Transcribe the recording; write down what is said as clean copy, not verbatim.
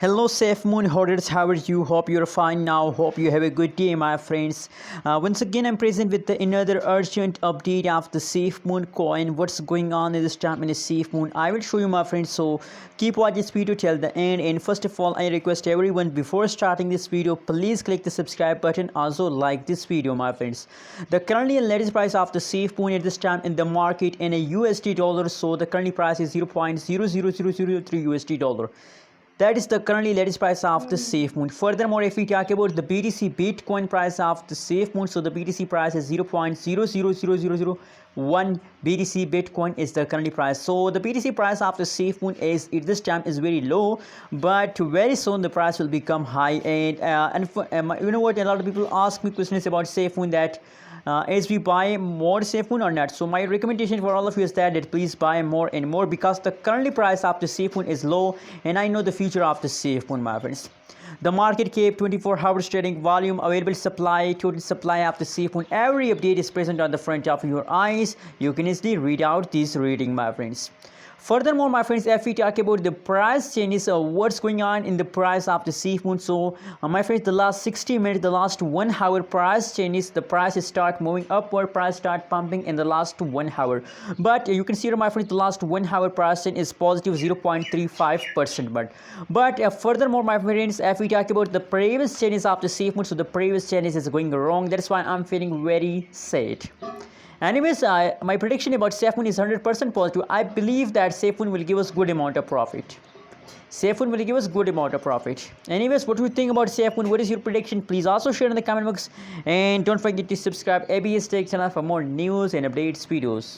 Hello SafeMoon holders, how are you? Hope you're fine now. Hope you have a good day, my friends. Once again, I'm present with another urgent update of the SafeMoon coin. What's going on in this time in the SafeMoon? I will show you, my friends. So keep watching this video till the end. And first of all, I request everyone before starting this video, please click the subscribe button. Also like this video, my friends. The currently latest price of the SafeMoon at this time in the market in a USD dollar. So the currently price is 0.00003 USD dollar. That is the currently latest price of the SafeMoon. Furthermore, if we talk about the BTC Bitcoin price of the SafeMoon, so the BTC price is 0.000001 BTC Bitcoin is the currently price. So the BTC price of the SafeMoon is at this time is very low, but very soon the price will become high. And you know what? A lot of people ask me questions about SafeMoon that. As we buy more SafeMoon or not. So my recommendation for all of you is that please buy more and more, because the currently price of the SafeMoon is low, and I know the future of the SafeMoon, my friends. The market cap, 24 hours trading volume, available supply, total supply of the SafeMoon. Every update is present on the front of your eyes. You can easily read out this reading, my friends. Furthermore, my friends, if we talk about the price changes, what's going on in the price of the SafeMoon. So my friends, the last 60 minutes, the last 1 hour price changes, the price start moving upward, price start pumping in the last 1 hour. But you can see, my friends, the last 1 hour price change is positive 0.35%. But furthermore, my friends, if we talk about the previous changes of the SafeMoon, so the previous changes is going wrong. That's why I'm feeling very sad. Anyways, my prediction about SafeMoon is 100% positive. I believe that SafeMoon will give us good amount of profit. SafeMoon will give us good amount of profit. Anyways, what do you think about SafeMoon? What is your prediction? Please also share in the comment box. And don't forget to subscribe ABS Tech channel for more news and updates videos.